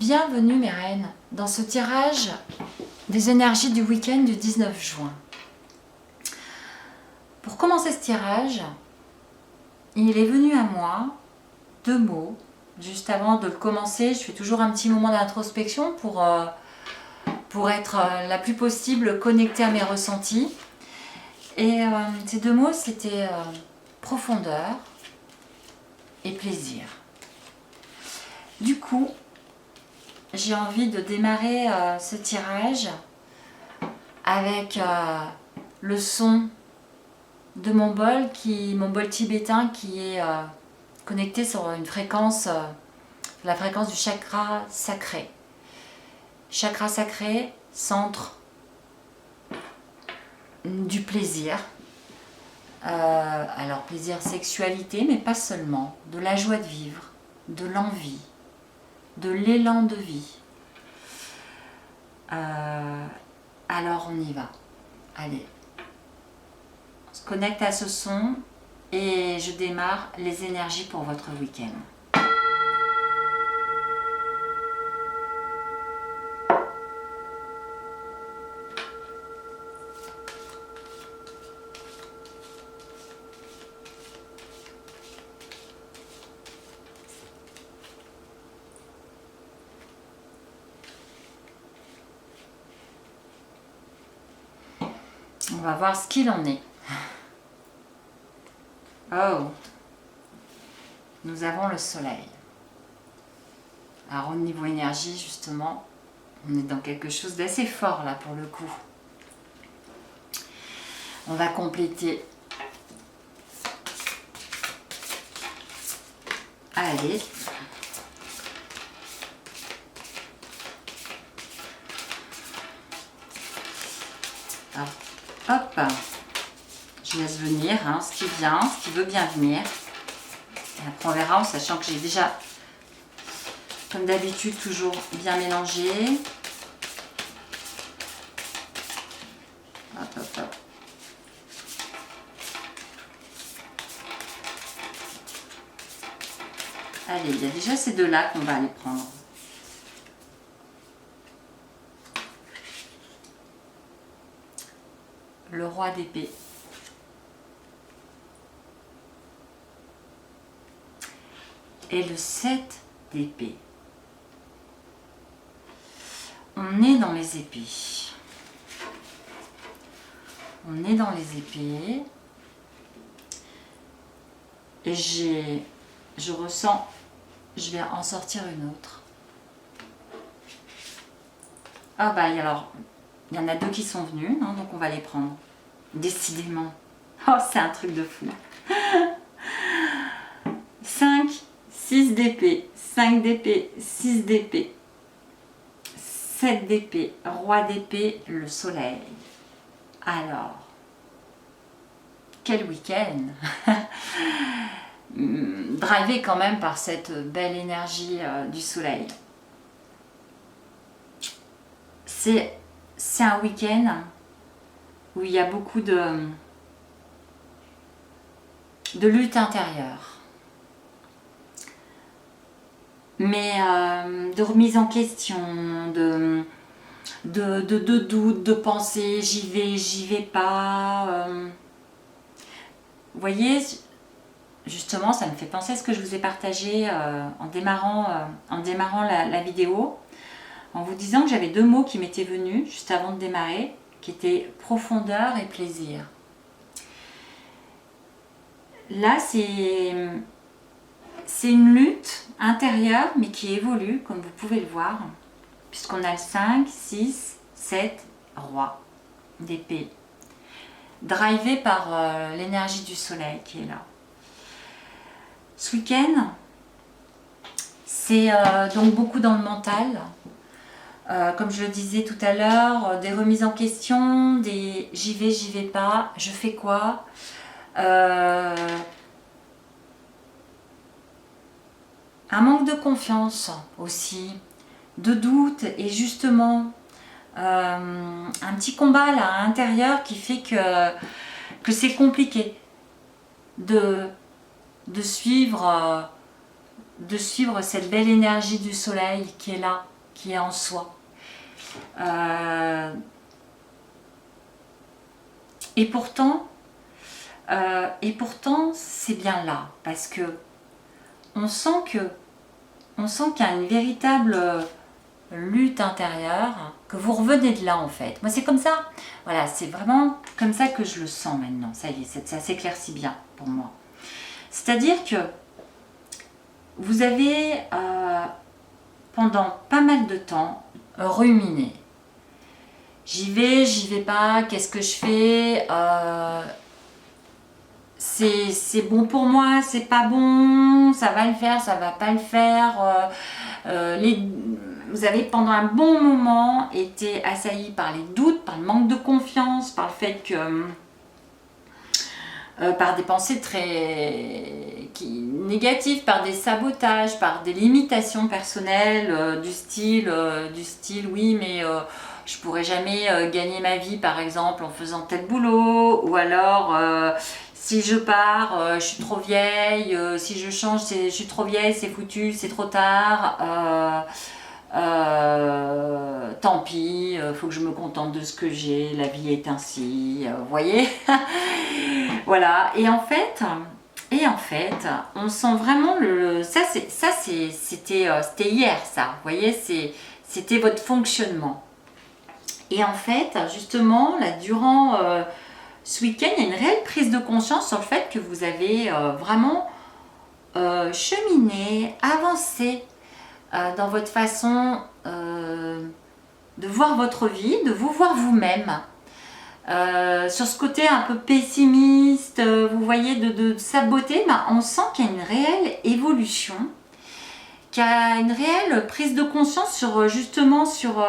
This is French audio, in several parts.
Bienvenue mes reines dans ce tirage des énergies du week-end du 19 juin. Pour commencer ce tirage, il est venu à moi 2 mots. Juste avant de le commencer, je fais toujours un petit moment d'introspection pour être la plus possible connectée à mes ressentis. Et ces 2 mots, c'était profondeur et plaisir. Du coup, j'ai envie de démarrer ce tirage avec le son de mon bol tibétain qui est connecté sur une fréquence, la fréquence du chakra sacré. Chakra sacré, centre du plaisir. Alors plaisir, sexualité, mais pas seulement. De la joie de vivre, de l'envie, de l'élan de vie. Alors on y va. Allez. On se connecte à ce son et je démarre les énergies pour votre week-end. On va voir ce qu'il en est. Oh, nous avons le soleil. Alors au niveau énergie, justement, on est dans quelque chose d'assez fort là pour le coup. On va compléter. Allez. Alors, hop, je laisse venir ce qui vient, ce qui veut bien venir. Et après on verra, en sachant que j'ai déjà, comme d'habitude, toujours bien mélangé. Hop, hop, hop. Allez, il y a déjà ces 2 là qu'on va aller prendre. Le roi d'épée. Et le 7 d'épée. On est dans les épées. On est dans les épées. Et je ressens, je vais en sortir une autre. Ah bah alors, il y en a 2 qui sont venus, donc on va les prendre. Décidément. Oh, c'est un truc de fou. 5, 6 d'épée, 5 d'épée, 6 d'épée, 7 d'épée, roi d'épée, le soleil. Alors, quel week-end. Drivé quand même par cette belle énergie du soleil. C'est un week-end où il y a beaucoup de lutte intérieure. Mais de remise en question, de doute, de pensée, j'y vais pas. Vous voyez, justement, ça me fait penser à ce que je vous ai partagé en démarrant la vidéo, en vous disant que j'avais 2 mots qui m'étaient venus juste avant de démarrer, qui étaient profondeur et plaisir. Là, c'est une lutte intérieure, mais qui évolue, comme vous pouvez le voir, puisqu'on a le 5, 6, 7, roi d'épée, drivé par l'énergie du soleil qui est là. Ce week-end, c'est donc beaucoup dans le mental. Comme je le disais tout à l'heure, des remises en question, des j'y vais pas, je fais quoi, un manque de confiance aussi, de doute et justement un petit combat là à l'intérieur qui fait que c'est compliqué de suivre cette belle énergie du soleil qui est là qui est en soi. Et pourtant, c'est bien là, parce que on sent qu'il y a une véritable lutte intérieure, que vous revenez de là en fait. Moi c'est comme ça, voilà, c'est vraiment comme ça que je le sens maintenant, ça y est, ça s'éclaircit bien pour moi. C'est-à-dire que vous avez pendant pas mal de temps ruminé. J'y vais pas, qu'est-ce que je fais, c'est bon pour moi, c'est pas bon, ça va le faire, ça va pas le faire. Vous avez pendant un bon moment été assailli par les doutes, par le manque de confiance, par le fait que par des pensées négatives, par des sabotages, par des limitations personnelles du style oui mais je pourrais jamais gagner ma vie par exemple en faisant tel boulot, ou alors si je pars, je suis trop vieille, si je change, je suis trop vieille, c'est foutu, c'est trop tard, tant pis, faut que je me contente de ce que j'ai, la vie est ainsi, vous voyez. Voilà, et en fait, on sent vraiment c'était hier ça, vous voyez, c'était votre fonctionnement. Et en fait, justement, là, durant ce week-end, il y a une réelle prise de conscience sur le fait que vous avez vraiment cheminé, avancé dans votre façon de voir votre vie, de vous voir vous-même. Sur ce côté un peu pessimiste, vous voyez, de saboter, on sent qu'il y a une réelle évolution, qu'il y a une réelle prise de conscience sur justement sur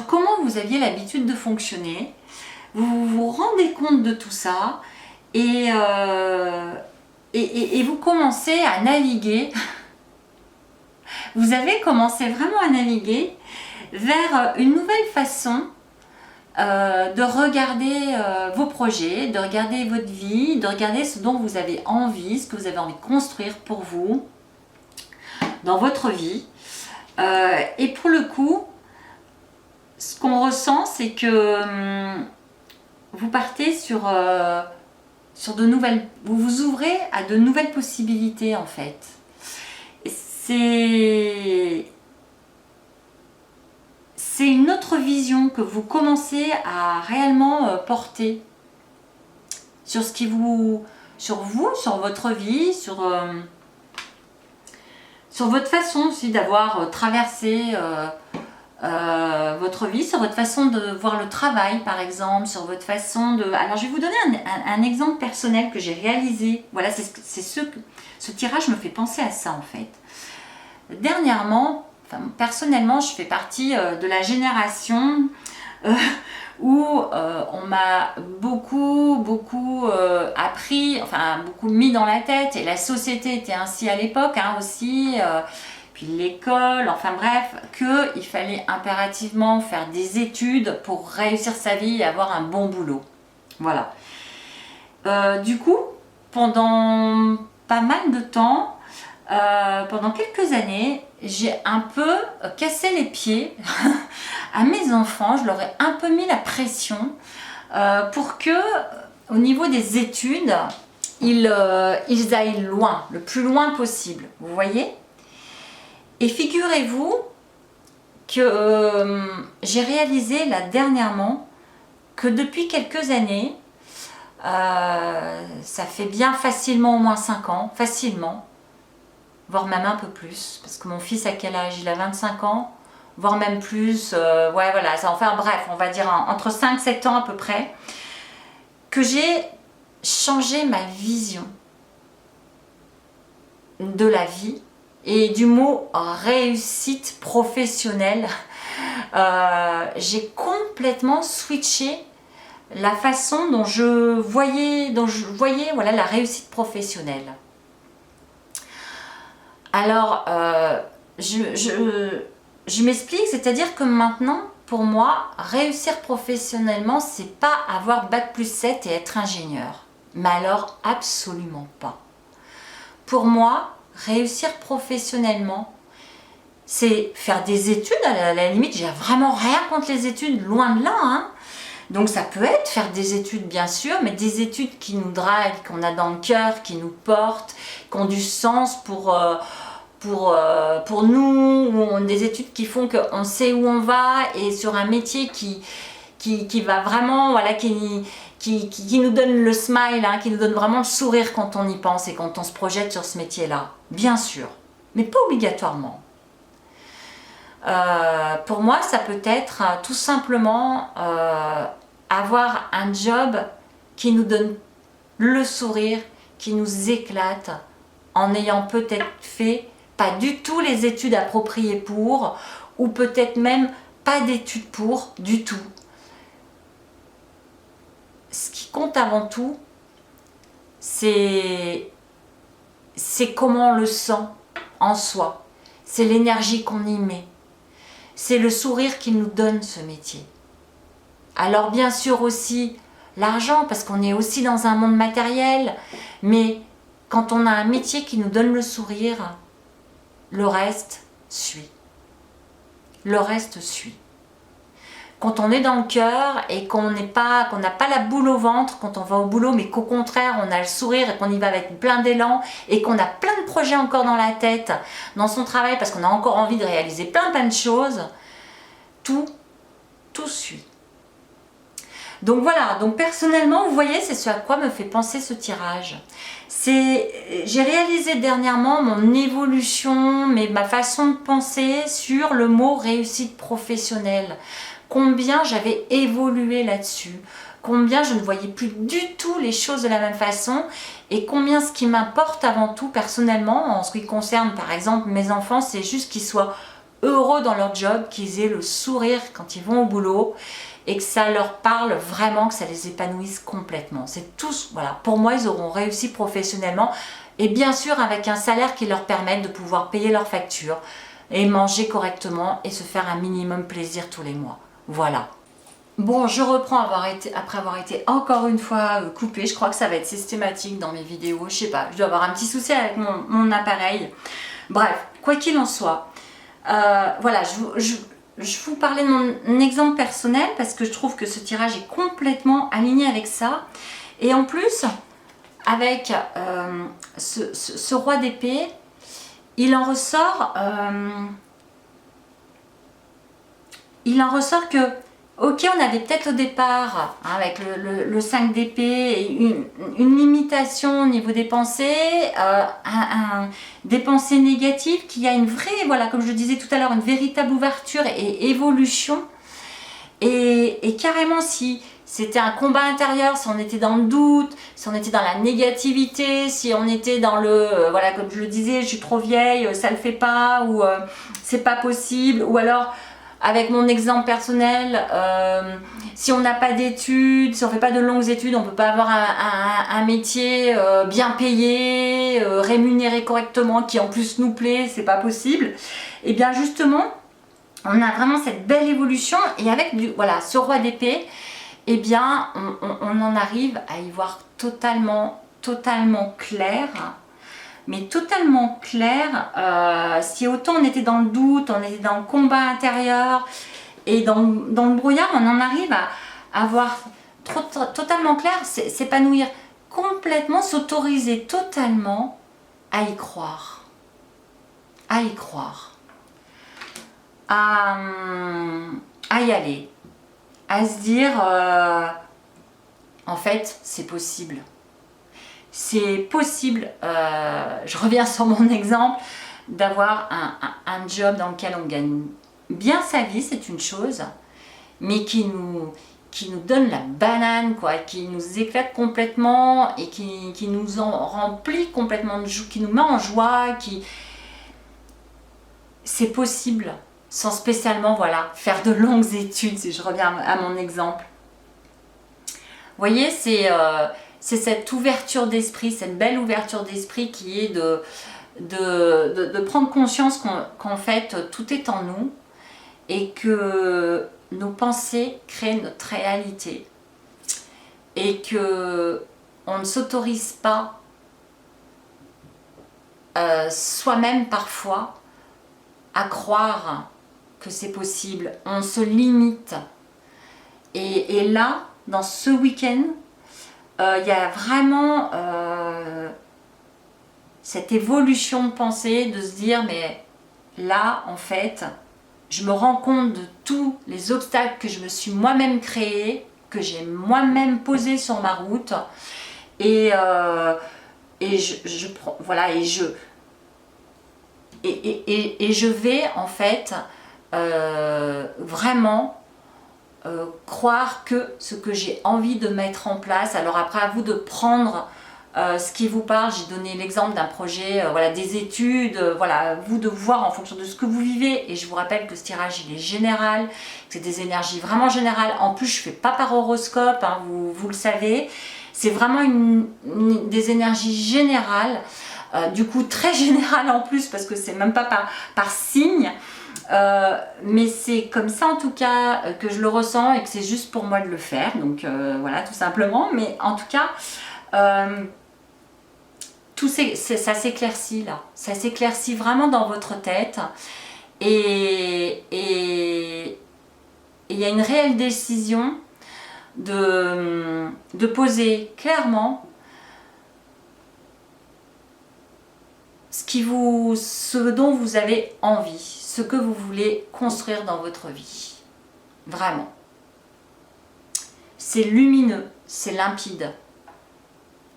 comment vous aviez l'habitude de fonctionner. Vous vous rendez compte de tout ça et vous commencez à naviguer. Vous avez commencé vraiment à naviguer vers une nouvelle façon de regarder vos projets, de regarder votre vie, de regarder ce dont vous avez envie, ce que vous avez envie de construire pour vous dans votre vie. Et pour le coup, ce qu'on ressent, c'est que vous partez sur de nouvelles... Vous vous ouvrez à de nouvelles possibilités en fait. C'est une autre vision que vous commencez à réellement porter sur ce qui vous, sur votre vie, sur votre façon aussi d'avoir traversé votre vie, sur votre façon de voir le travail par exemple, sur votre façon de... Alors je vais vous donner un exemple personnel que j'ai réalisé. Voilà, ce tirage me fait penser à ça en fait. Dernièrement, personnellement, je fais partie de la génération où on m'a beaucoup appris, enfin beaucoup mis dans la tête, et la société était ainsi à l'époque aussi, puis l'école, enfin bref, qu'il fallait impérativement faire des études pour réussir sa vie et avoir un bon boulot. Voilà. Du coup, pendant pas mal de temps, pendant quelques années, j'ai un peu cassé les pieds à mes enfants. Je leur ai un peu mis la pression pour que, au niveau des études, ils aillent loin, le plus loin possible. Vous voyez? Et figurez-vous que j'ai réalisé là dernièrement que depuis quelques années, ça fait bien facilement au moins 5 ans, facilement, voire même un peu plus, parce que mon fils à quel âge? Il a 25 ans, voire même plus, ouais voilà, ça, enfin bref, on va dire entre 5-7 ans à peu près, que j'ai changé ma vision de la vie et du mot réussite professionnelle. J'ai complètement switché la façon dont je voyais voilà, la réussite professionnelle. Alors, je m'explique, c'est-à-dire que maintenant, pour moi, réussir professionnellement, c'est pas avoir bac+7 et être ingénieur. Mais alors, absolument pas. Pour moi, réussir professionnellement, c'est faire des études, à la limite, j'ai vraiment rien contre les études, loin de là, hein. Donc ça peut être faire des études bien sûr, mais des études qui nous drivent, qu'on a dans le cœur, qui nous portent, qui ont du sens pour nous, ou des études qui font qu'on sait où on va, et sur un métier qui va vraiment, voilà, qui nous donne le smile, hein, qui nous donne vraiment le sourire quand on y pense et quand on se projette sur ce métier-là, bien sûr, mais pas obligatoirement. Pour moi, ça peut être tout simplement avoir un job qui nous donne le sourire, qui nous éclate, en ayant peut-être fait pas du tout les études appropriées pour, ou peut-être même pas d'études pour du tout. Ce qui compte avant tout, c'est comment on le sent en soi, c'est l'énergie qu'on y met. C'est le sourire qui nous donne ce métier. Alors bien sûr aussi l'argent, parce qu'on est aussi dans un monde matériel, mais quand on a un métier qui nous donne le sourire, le reste suit. Le reste suit. Quand on est dans le cœur et qu'on n'a pas la boule au ventre quand on va au boulot, mais qu'au contraire on a le sourire et qu'on y va avec plein d'élan et qu'on a plein de projets encore dans la tête, dans son travail, parce qu'on a encore envie de réaliser plein de choses, tout suit. Donc voilà, donc personnellement, vous voyez, c'est ce à quoi me fait penser ce tirage. J'ai réalisé dernièrement mon évolution, ma façon de penser sur le mot réussite professionnelle. Combien j'avais évolué là-dessus, combien je ne voyais plus du tout les choses de la même façon, et combien ce qui m'importe avant tout personnellement, en ce qui concerne par exemple mes enfants, c'est juste qu'ils soient heureux dans leur job, qu'ils aient le sourire quand ils vont au boulot, et que ça leur parle vraiment, que ça les épanouisse complètement. C'est tous, voilà, pour moi ils auront réussi professionnellement, et bien sûr avec un salaire qui leur permette de pouvoir payer leurs factures, et manger correctement, et se faire un minimum plaisir tous les mois. Voilà. Bon, je reprends après avoir été encore une fois coupée. Je crois que ça va être systématique dans mes vidéos. Je sais pas, je dois avoir un petit souci avec mon appareil. Bref, quoi qu'il en soit, voilà, je vous parlais de mon exemple personnel parce que je trouve que ce tirage est complètement aligné avec ça. Et en plus, avec ce roi d'épée, il en ressort que, ok, on avait peut-être au départ, hein, avec le 5 d'épée, une limitation au niveau des pensées, des pensées négatives, qu'il y a une vraie, voilà, comme je le disais tout à l'heure, une véritable ouverture et évolution. Et carrément, si c'était un combat intérieur, si on était dans le doute, si on était dans la négativité, si on était dans le, voilà, comme je le disais, je suis trop vieille, ça le fait pas, ou c'est pas possible, ou alors avec mon exemple personnel, si on n'a pas d'études, si on ne fait pas de longues études, on ne peut pas avoir un métier bien payé, rémunéré correctement, qui en plus nous plaît, c'est pas possible. Et bien justement, on a vraiment cette belle évolution, et avec voilà, ce roi d'épée, eh bien on en arrive à y voir totalement clair. Mais totalement clair, si autant on était dans le doute, on était dans le combat intérieur et dans le brouillard, on en arrive à voir totalement clair, s'épanouir complètement, s'autoriser totalement à y croire, à y aller, à se dire en fait c'est possible. C'est possible, je reviens sur mon exemple, d'avoir un job dans lequel on gagne bien sa vie, c'est une chose, mais qui nous donne la banane, quoi, qui nous éclate complètement et qui nous en remplit complètement de joie, qui nous met en joie, c'est possible, sans spécialement, voilà, faire de longues études, si je reviens à mon exemple. Vous voyez, c'est cette ouverture d'esprit, cette belle ouverture d'esprit qui est de prendre conscience qu'en fait tout est en nous et que nos pensées créent notre réalité et que on ne s'autorise pas soi-même parfois à croire que c'est possible, on se limite. Et là, dans ce week-end, il y a vraiment cette évolution de pensée, de se dire, mais là, en fait, je me rends compte de tous les obstacles que je me suis moi-même créés, que j'ai moi-même posés sur ma route, et voilà, et je vais en fait vraiment croire que ce que j'ai envie de mettre en place. Alors après, à vous de prendre ce qui vous parle. J'ai donné l'exemple d'un projet, voilà, des études, voilà, à vous de voir en fonction de ce que vous vivez. Et je vous rappelle que ce tirage, il est général, c'est des énergies vraiment générales. En plus, je ne fais pas par horoscope, hein, vous le savez. C'est vraiment des énergies générales, du coup très générales en plus, parce que c'est même pas par signe. Mais c'est comme ça en tout cas que je le ressens et que c'est juste pour moi de le faire, donc voilà, tout simplement. Mais en tout cas, ça s'éclaircit là, ça s'éclaircit vraiment dans votre tête, et il y a une réelle décision de poser clairement ce dont vous avez envie, ce que vous voulez construire dans votre vie. Vraiment. C'est lumineux, c'est limpide.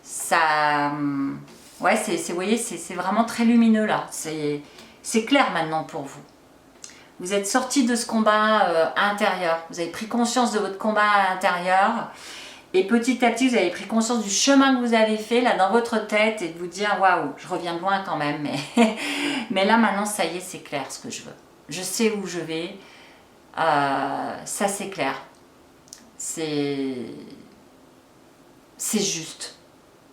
Ça, ouais, vous voyez, c'est vraiment très lumineux là. C'est clair maintenant pour vous. Vous êtes sorti de ce combat intérieur. Vous avez pris conscience de votre combat intérieur. Et petit à petit, vous avez pris conscience du chemin que vous avez fait là dans votre tête, et de vous dire waouh, je reviens de loin quand même, mais là maintenant, ça y est, c'est clair ce que je veux. Je sais où je vais, ça c'est clair. C'est juste.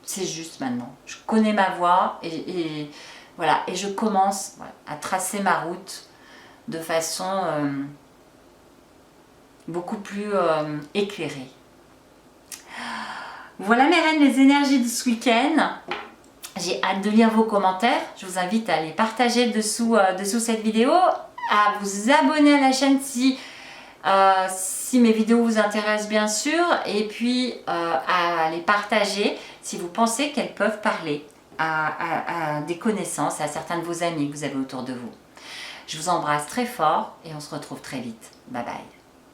C'est juste maintenant. Je connais ma voie, et voilà, et je commence à tracer ma route de façon beaucoup plus éclairée. Voilà mes reines, les énergies de ce week-end. J'ai hâte de lire vos commentaires. Je vous invite à les partager dessous cette vidéo, à vous abonner à la chaîne si mes vidéos vous intéressent bien sûr, et puis à les partager si vous pensez qu'elles peuvent parler à des connaissances, à certains de vos amis que vous avez autour de vous. Je vous embrasse très fort et on se retrouve très vite. Bye bye.